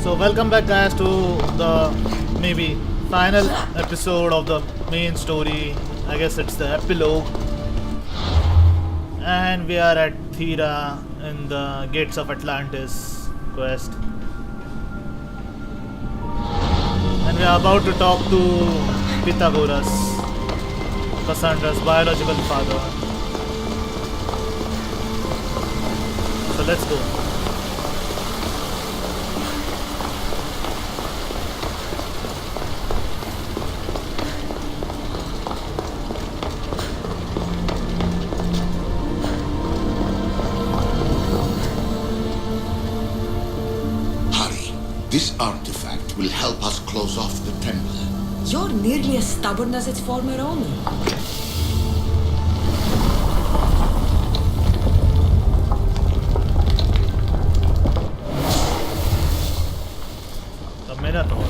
So welcome back guys to the maybe final episode of the main story. I guess it's the epilogue. And we are at Thera in the Gates of Atlantis quest. And we are about to talk to Pythagoras, Cassandra's biological father. So let's go. This artifact will help us close off the temple. You're nearly as stubborn as its former owner. The Minotaur.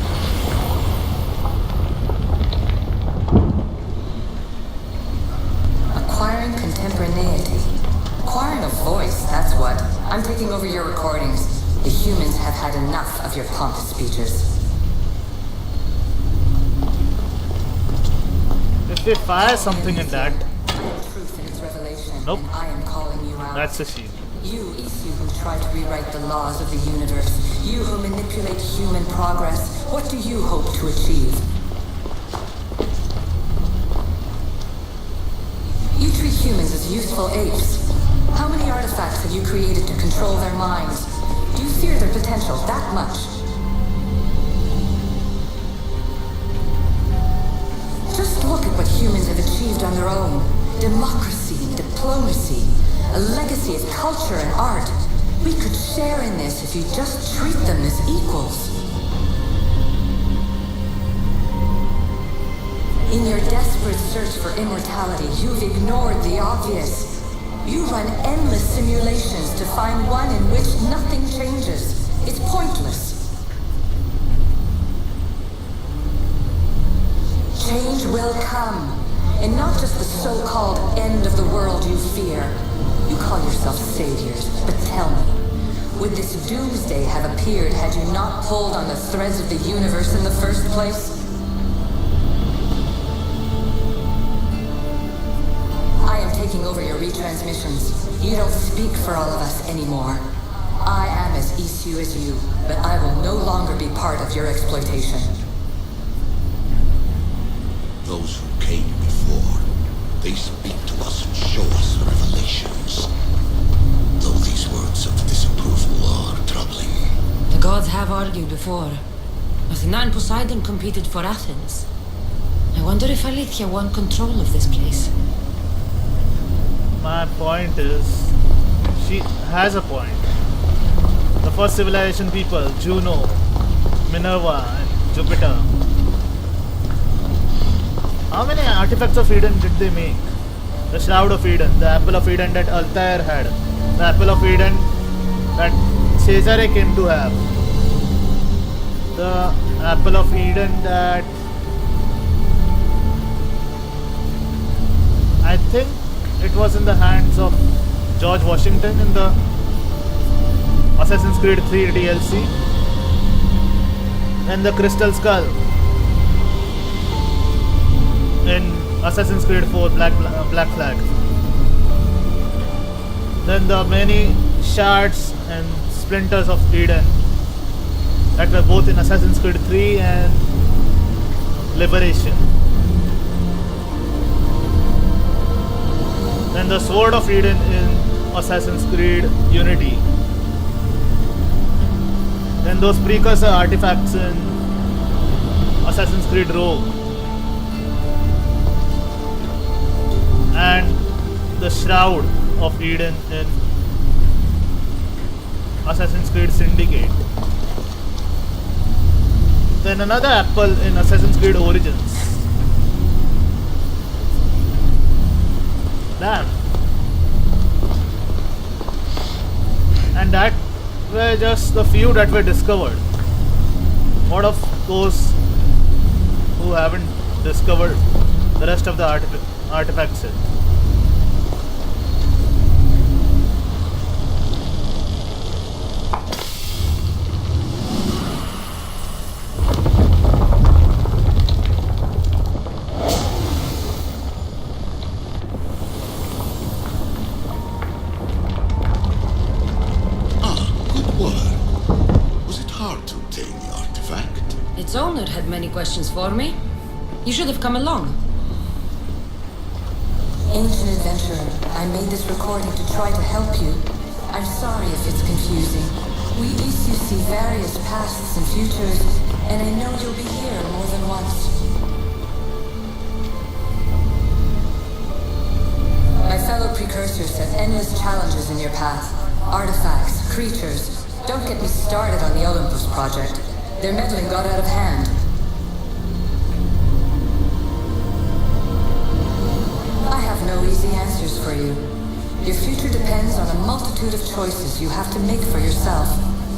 Acquiring contemporaneity. Acquiring a voice, that's what. I'm taking over your recordings. The humans have had enough of your pompous speeches. If they fire something in that, Truth in its revelation. Nope. And I am calling you out. that's a shield. You who try to rewrite the laws of the universe. You who manipulate human progress. What do you hope to achieve? You treat humans as useful apes. How many artifacts have you created to control their minds? Do you fear their potential that much? Just look at what humans have achieved on their own. Democracy and diplomacy. A legacy of culture and art. We could share in this if you just treat them as equals. In your desperate search for immortality, you've ignored the obvious. You run endless simulations to find one in which nothing changes. It's pointless. Change will come. And not just the so-called end of the world you fear. You call yourselves saviors, but tell me, would this doomsday have appeared had you not pulled on the threads of the universe in the first place? Taking over your retransmissions. You don't speak for all of us anymore. I am as issue as you, but I will no longer be part of your exploitation. Those who came before, they speak to us and show us revelations. Though these words of disapproval are troubling. The gods have argued before. Athena and Poseidon competed for Athens. I wonder if Alethea won control of this place. My point is, she has a point. The first civilization people, Juno, Minerva, and Jupiter. How many artifacts of Eden did they make? The Shroud of Eden, the Apple of Eden that Altair had, the Apple of Eden that Cesare came to have, the Apple of Eden that I think it was in the hands of George Washington in the Assassin's Creed 3 DLC, and the Crystal Skull in Assassin's Creed 4 Black Flag. Then the many shards and splinters of Eden that were both in Assassin's Creed 3 and Liberation. Then the Sword of Eden in Assassin's Creed Unity. Then those precursor artifacts in Assassin's Creed Rogue. And the Shroud of Eden in Assassin's Creed Syndicate. Then another apple in Assassin's Creed Origins. Damn. And that were just the few that were discovered. What of those who haven't discovered the rest of the artifacts? Its owner had many questions for me. You should have come along. Ancient adventurer, I made this recording to try to help you. I'm sorry if it's confusing. We issue see various pasts and futures, and I know you'll be here more than once. My fellow precursors set endless challenges in your path. Artifacts, creatures. Don't get me started on the Olympus project. Their meddling got out of hand. I have no easy answers for you. Your future depends on a multitude of choices you have to make for yourself.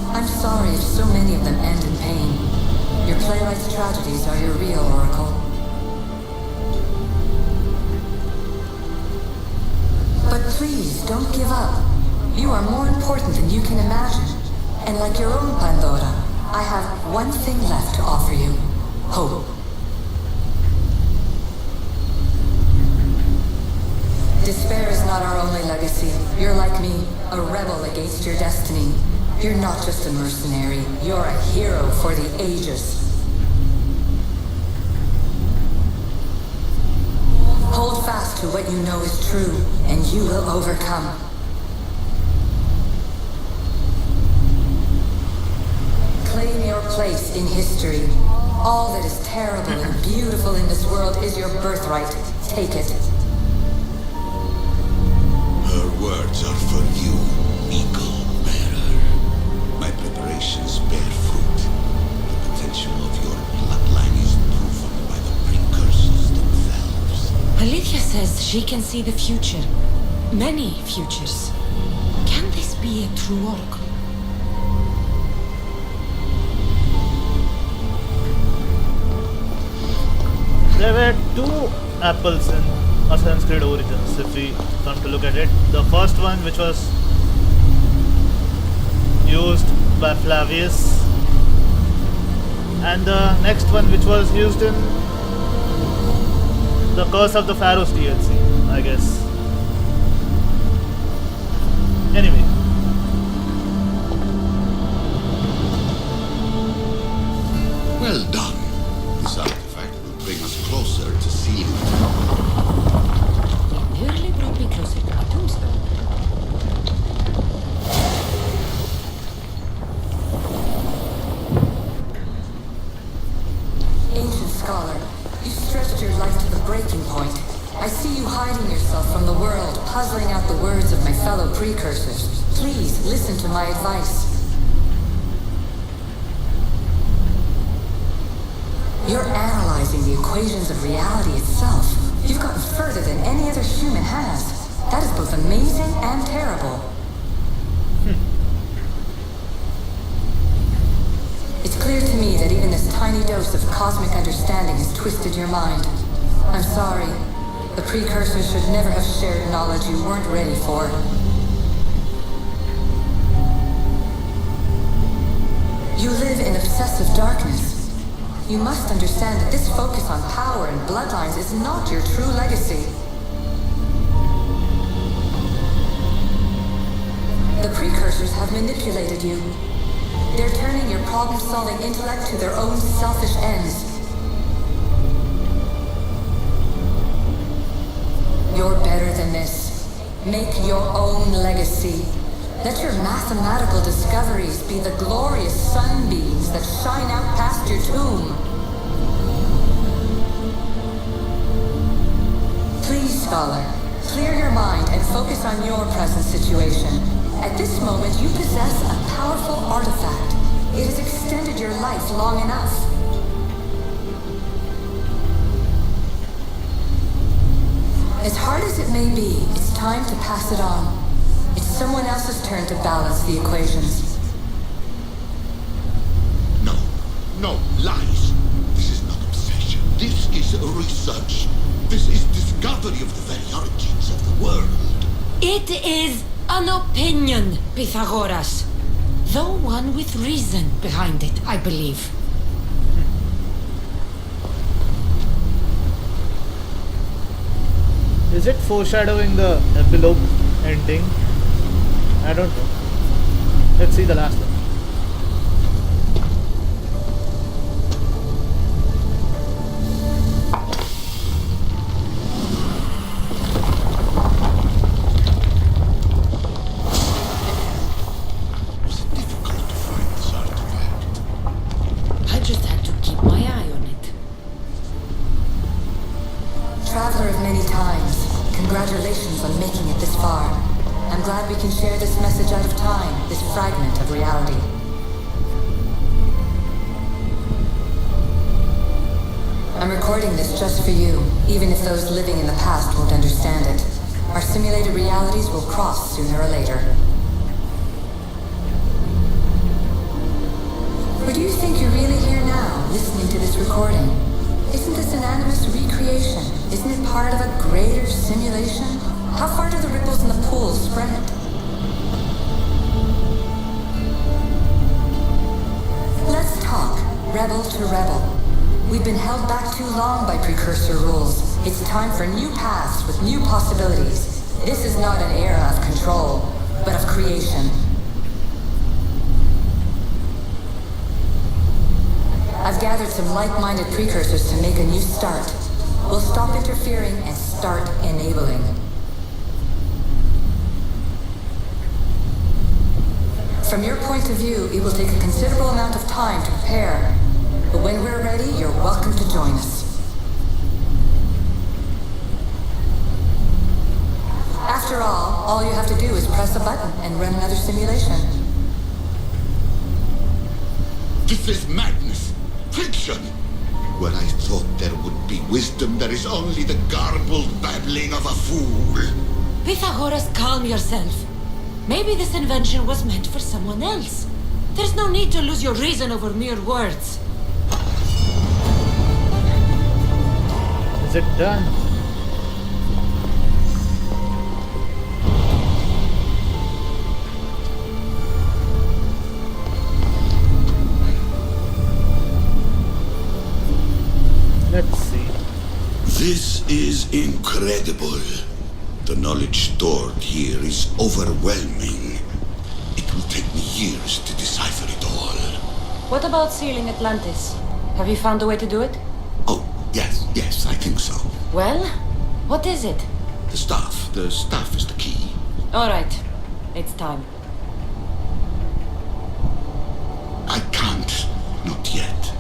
I'm sorry if so many of them end in pain. Your playwright's tragedies are your real oracle. But please, don't give up. You are more important than you can imagine. And like your own Pandora, I have one thing left to offer you. Hope. Despair is not our only legacy. You're like me, a rebel against your destiny. You're not just a mercenary, you're a hero for the ages. Hold fast to what you know is true, and you will overcome. Claim your place in history. All that is terrible and beautiful in this world is your birthright. Take it. Her words are for you, Eagle Bearer. My preparations bear fruit. The potential of your bloodline is proven by the precursors themselves. Alethea says she can see the future. Many futures. Can this be a true oracle? There were two apples in Assassin's Creed Origins, if we come to look at it. The first one, which was used by Flavius, and the next one, which was used in the Curse of the Pharaohs DLC, I guess. Anyway. Well done. This artifact will bring us closer to seeing it. It nearly brought me closer to my tombstone. Ancient scholar, you stretched your life to the breaking point. I see you hiding yourself from the world, puzzling out the words of my fellow precursors. Please, listen to my advice. You're analyzing the equations of reality itself. You've gotten further than any other human has. That is both amazing and terrible. It's clear to me that even this tiny dose of cosmic understanding has twisted your mind. I'm sorry. The precursors should never have shared knowledge you weren't ready for. You live in obsessive darkness. You must understand that this focus on power and bloodlines is not your true legacy. The precursors have manipulated you. They're turning your problem-solving intellect to their own selfish ends. You're better than this. Make your own legacy. Let your mathematical discoveries be the glorious sunbeams that shine out past your tomb. Please, scholar, clear your mind and focus on your present situation. At this moment, you possess a powerful artifact. It has extended your life long enough. As hard as it may be, it's time to pass it on. It's someone else's turn to balance the equations. No, no, lies. This is not obsession. This is research. This is discovery of the very origins of the world. It is an opinion, Pythagoras. Though one with reason behind it, I believe. Is it foreshadowing the epilogue ending? I don't know. Let's see the last one. just for you, even if those living in the past won't understand it. Our simulated realities will cross sooner or later. Or do you think you're really here now, listening to this recording? Isn't this an animus recreation? Isn't it part of a greater simulation? How far do the ripples in the pool spread? Let's talk, rebel to rebel. We've been held back too long by precursor rules. It's time for new paths with new possibilities. This is not an era of control, but of creation. I've gathered some like-minded precursors to make a new start. We'll stop interfering and start enabling. From your point of view, it will take a considerable amount of time to prepare. But when we're ready, you're welcome to join us. After all you have to do is press a button and run another simulation. This is madness. Fiction. Where I thought there would be wisdom, there is only the garbled babbling of a fool. Pythagoras, calm yourself. Maybe this invention was meant for someone else. There's no need to lose your reason over mere words. Is it done? Let's see. This is incredible. The knowledge stored here is overwhelming. It will take me years to decipher it all. What about sealing Atlantis? Have you found a way to do it? Oh, yes, I think so. Well, what is it? The staff is the key. All right, it's time. I can't, not yet.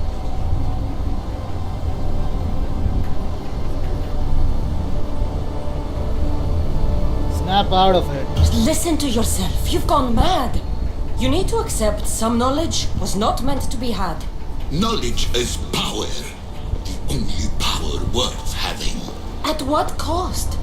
Snap out of it. Listen to yourself. You've gone mad. You need to accept some knowledge was not meant to be had. Knowledge is power. The only power worth having. At what cost?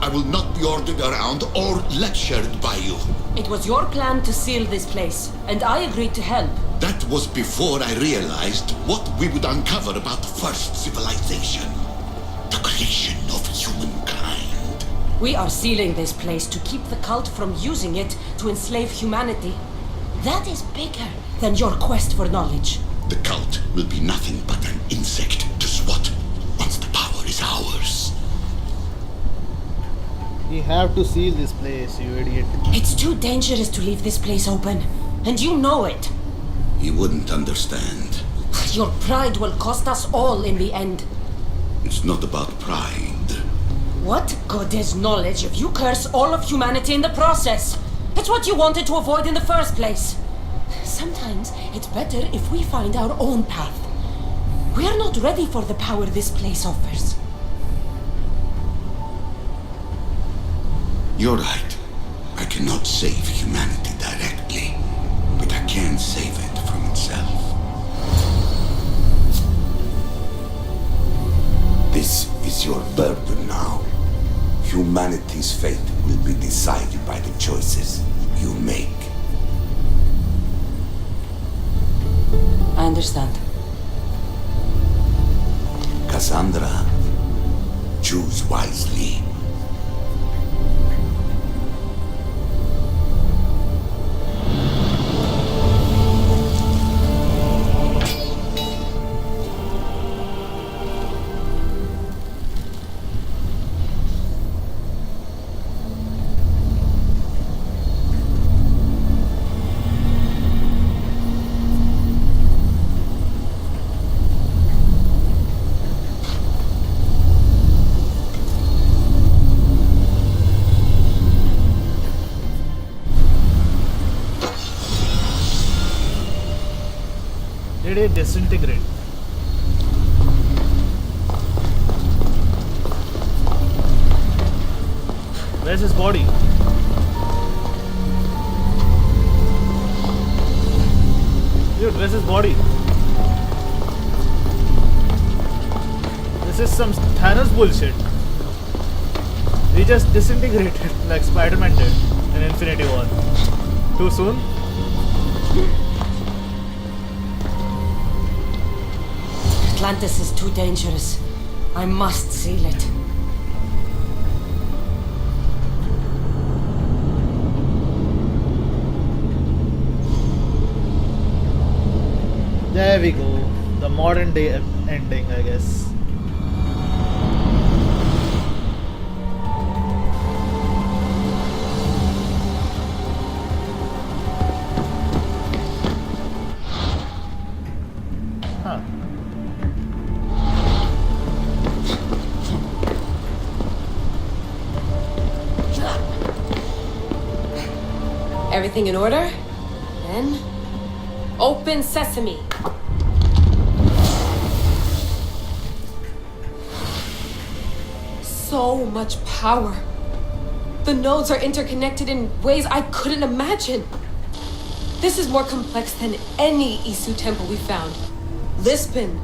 I will not be ordered around or lectured by you. It was your plan to seal this place, and I agreed to help. That was before I realized what we would uncover about the first civilization. The creation of humankind. We are sealing this place to keep the cult from using it to enslave humanity. That is bigger than your quest for knowledge. The cult will be nothing but an insect to swat once the power is ours. We have to seal this place, you idiot. It's too dangerous to leave this place open, and you know it. He wouldn't understand. Your pride will cost us all in the end. It's not about pride. What good is knowledge if you curse all of humanity in the process? It's what you wanted to avoid in the first place. Sometimes it's better if we find our own path. We are not ready for the power this place offers. You're right. I cannot save humanity directly, but I can save it from itself. This is your burden now. Humanity's fate will be decided by the choices you make. I understand. Cassandra, choose wisely. Did it disintegrate? Where's his body? Dude, where's his body? This is some Thanos bullshit. We just disintegrated like Spider-Man did in Infinity War. Too soon? Atlantis is too dangerous. I must seal it. There we go. The modern day ending, I guess. Huh. Everything in order? Then, open sesame. So much power. The nodes are interconnected in ways I couldn't imagine. This is more complex than any Isu temple we found. Lisbon,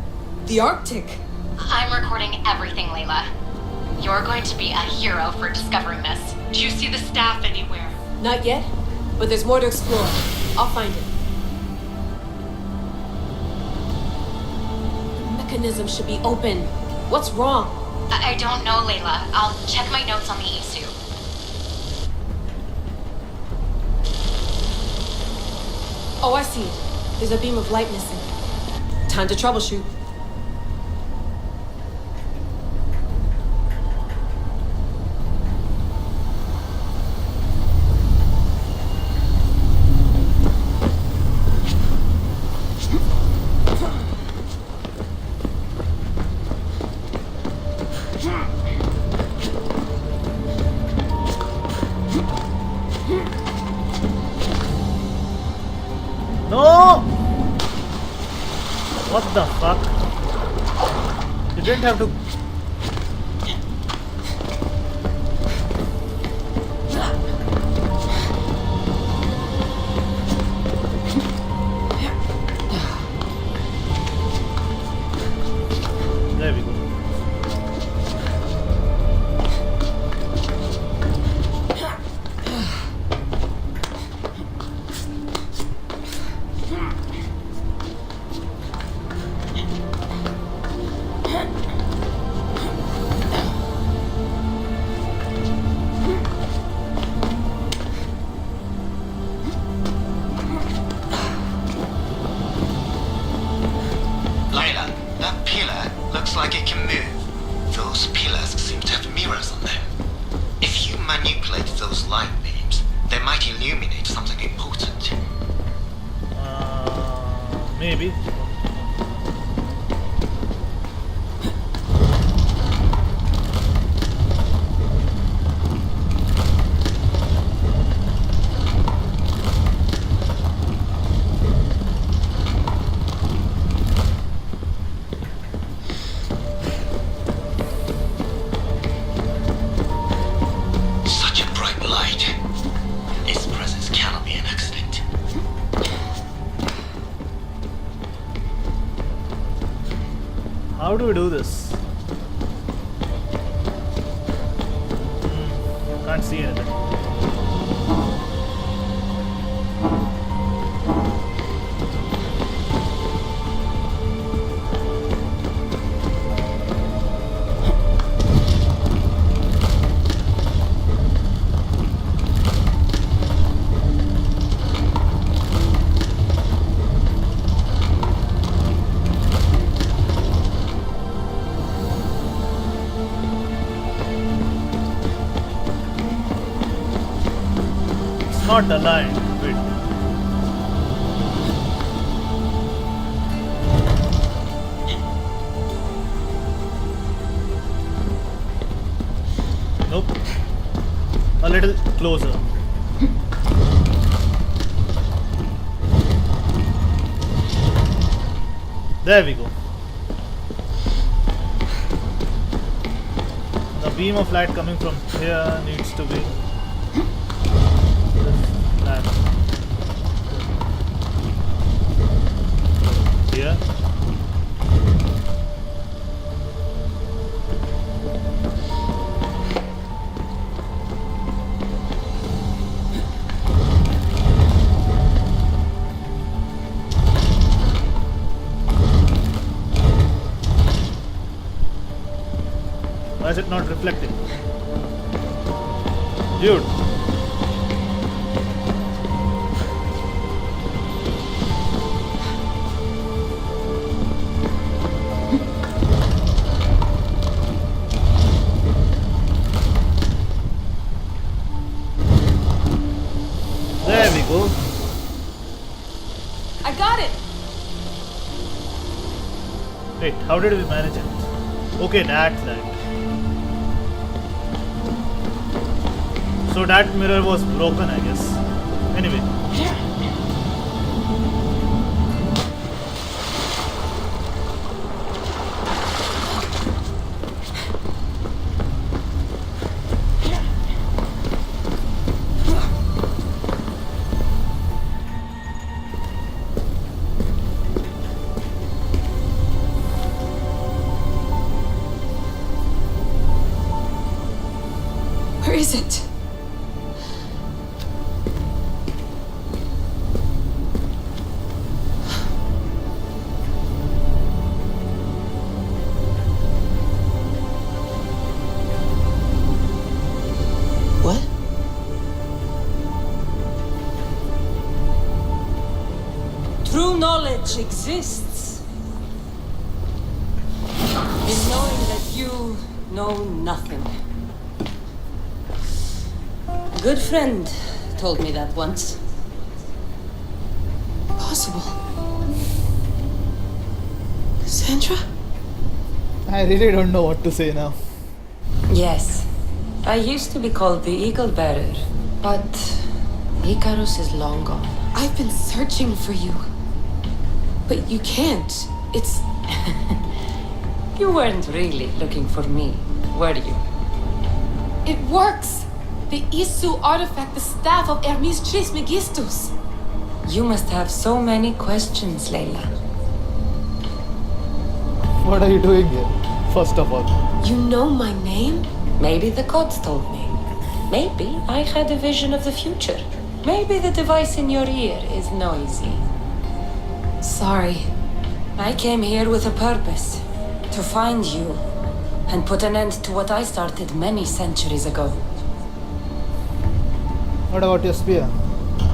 the Arctic. I'm recording everything, Layla. You're going to be a hero for discovering this. Do you see the staff anywhere? Not yet, but there's more to explore. I'll find it. The mechanism should be open. What's wrong? I don't know, Layla. I'll check my notes on the Isu. Oh, I see it. There's a beam of light missing. Time to troubleshoot. No! What the fuck? You didn't have to. There we go. Layla, that pillar looks like it can move. Those pillars seem to have mirrors on them. If you manipulate those light beams, they might illuminate something important. Maybe. Such a bright light. Its presence cannot be an accident. How do we do this? Can't see anything. Not aligned. Wait. Nope. A little closer. There we go. The beam of light coming from here needs to be here. Why is it not reflecting? Dude. There we go. I got it! Wait, how did we manage it? Okay, that. So that mirror was broken, I guess. Anyway. Where is it? What? True knowledge exists in knowing that you know nothing. A good friend told me that once. Possible. Cassandra? I really don't know what to say now. Yes. I used to be called the Eagle Bearer, but Icarus is long gone. I've been searching for you. But you can't. It's... You weren't really looking for me, were you? It works! The Isu artifact, the staff of Hermes Trismegistus. You must have so many questions, Layla. What are you doing here? First of all. You know my name? Maybe the gods told me. Maybe I had a vision of the future. Maybe the device in your ear is noisy. Sorry. I came here with a purpose. To find you. And put an end to what I started many centuries ago. What about your spear?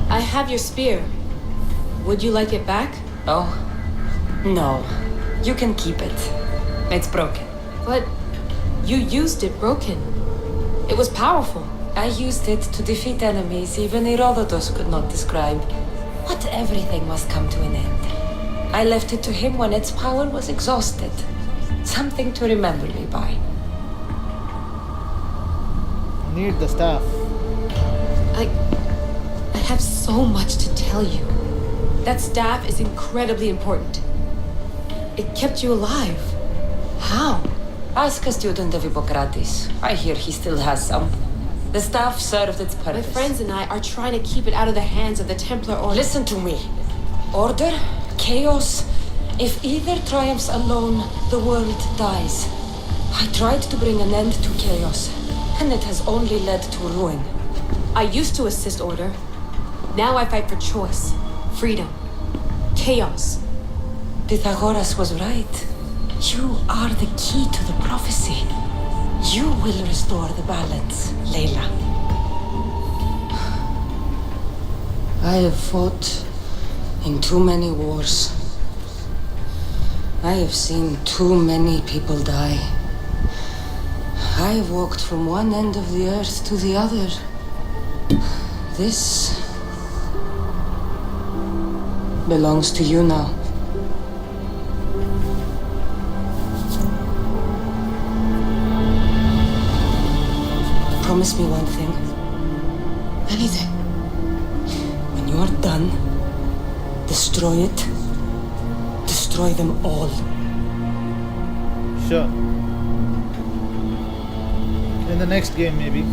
I have your spear. Would you like it back? Oh? No. You can keep it. It's broken. But you used it broken. It was powerful. I used it to defeat enemies even Herodotus could not describe. But everything must come to an end. I left it to him when its power was exhausted. Something to remember me by. Need the staff. I have so much to tell you. That staff is incredibly important. It kept you alive. How? Ask a student of Hippocrates. I hear he still has some. The staff served its My purpose. friends and I are trying to keep it out of the hands of the Templar Order. Listen to me. Order, chaos. If either triumphs alone, the world dies. I tried to bring an end to chaos, and it has only led to ruin. I used to assist Order. Now I fight for choice, freedom, chaos. Pythagoras was right. You are the key to the prophecy. You will restore the balance, Layla. I have fought in too many wars. I have seen too many people die. I have walked from one end of the earth to the other. This belongs to you now. Promise me one thing. Anything. When you are done, destroy it. Destroy them all. Sure. In the next game, maybe.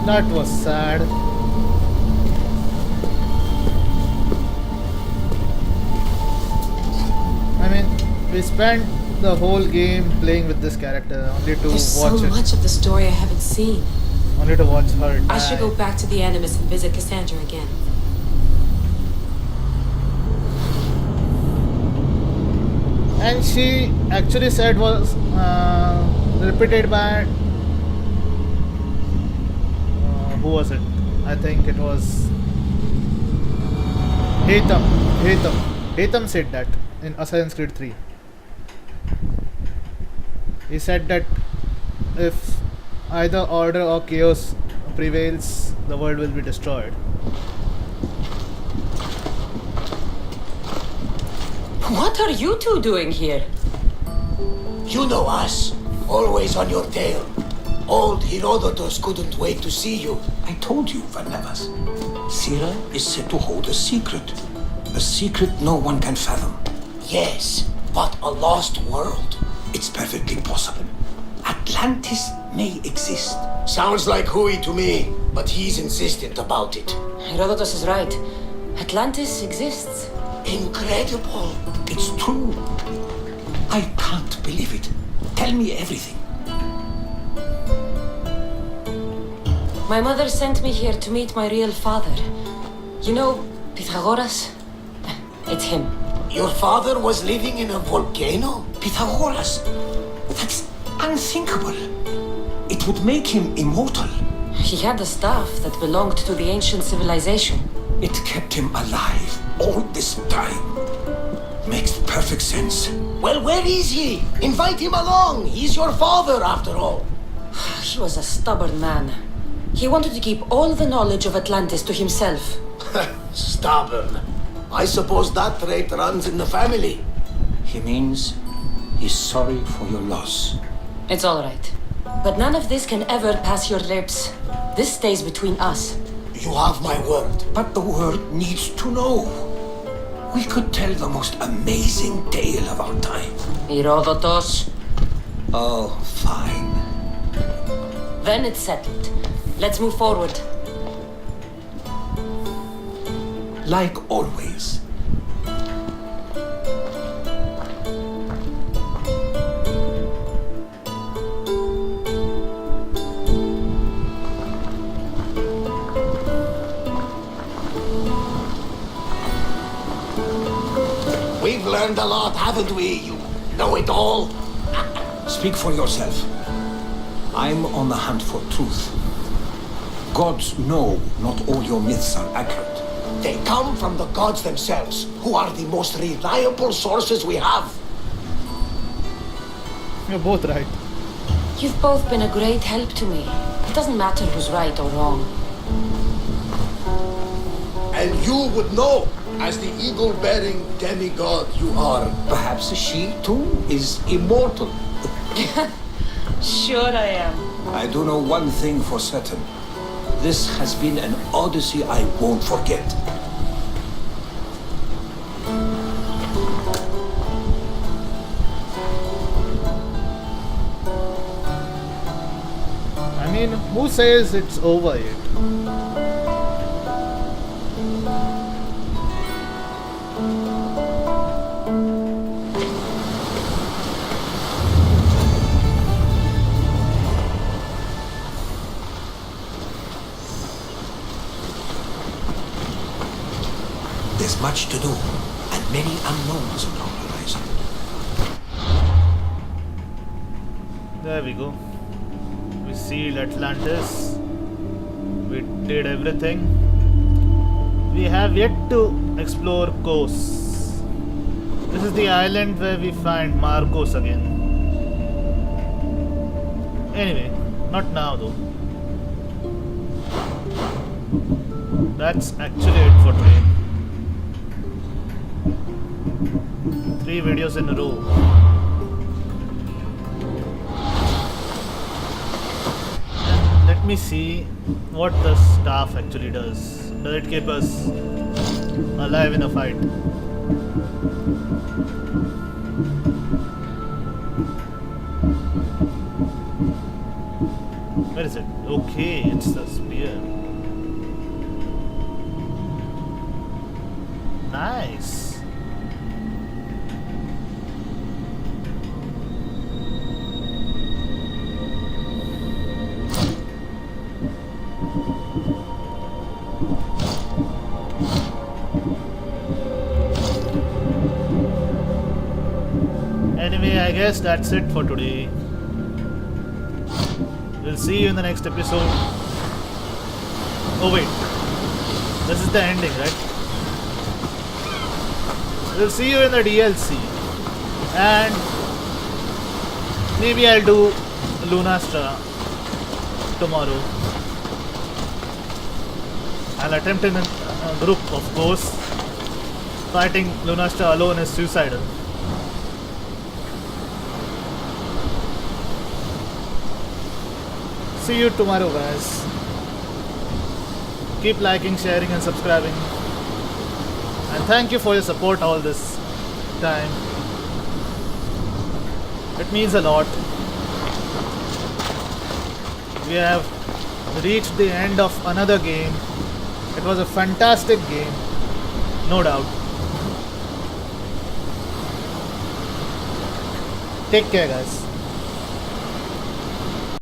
That was sad. I mean, we spent the whole game playing with this character only to There's so watch it. much of the story I haven't seen. Only to watch her die. I should go back to the Animus and visit Cassandra again. And she actually said was repeated by who was it? I think it was Haytham. Haytham said that in Assassin's Creed 3. He said that if either order or chaos prevails, the world will be destroyed. What are you two doing here? You know us, always on your tail. Old Herodotus couldn't wait to see you. I told you, Varnavas. Sira is said to hold a secret. A secret no one can fathom. Yes, but a lost world? It's perfectly possible. Atlantis may exist. Sounds like Hui to me, but he's insistent about it. Herodotus is right. Atlantis exists. Incredible. It's true. I can't believe it. Tell me everything. My mother sent me here to meet my real father. You know, Pythagoras? It's him. Your father was living in a volcano? Pythagoras. That's unthinkable. It would make him immortal. He had a staff that belonged to the ancient civilization. It kept him alive all this time. Makes perfect sense. Well, where is he? Invite him along. He's your father, after all. He was a stubborn man. He wanted to keep all the knowledge of Atlantis to himself. Stubborn. I suppose that trait runs in the family. He means he's sorry for your loss. It's all right. But none of this can ever pass your lips. This stays between us. You have my word. But the world needs to know. We could tell the most amazing tale of our time. Herodotus. Oh, fine. Then it's settled. Let's move forward. Like always. We've learned a lot, haven't we? You know it all. Speak for yourself. I'm on the hunt for truth. Gods know not all your myths are accurate. They come from the gods themselves, who are the most reliable sources we have. You're both right. You've both been a great help to me. It doesn't matter who's right or wrong. And you would know, as the eagle-bearing demigod you are. Perhaps she, too, is immortal. Sure I am. I do know one thing for certain. This has been an Odyssey I won't forget. I mean, who says it's over yet? There's much to do, and many unknowns on our horizon. There we go. We sealed Atlantis. We did everything. We have yet to explore Kos. This is the island where we find Marcos again. Anyway, not now though. That's actually it for today. 3 videos in a row. And let me see what the staff actually does. Does it keep us alive in a fight? Where is it? Okay, it's the spear. Nice. Anyway, I guess that's it for today. We'll see you in the next episode. Oh wait, this is the ending, right? We'll see you in the DLC. And maybe I'll do Lunastra tomorrow. I'll attempt in a group, of course. Fighting Lunastra alone is suicidal. See you tomorrow, guys. Keep liking, sharing and subscribing. And thank you for your support all this time. It means a lot. We have reached the end of another game. It was a fantastic game, no doubt. Take care, guys.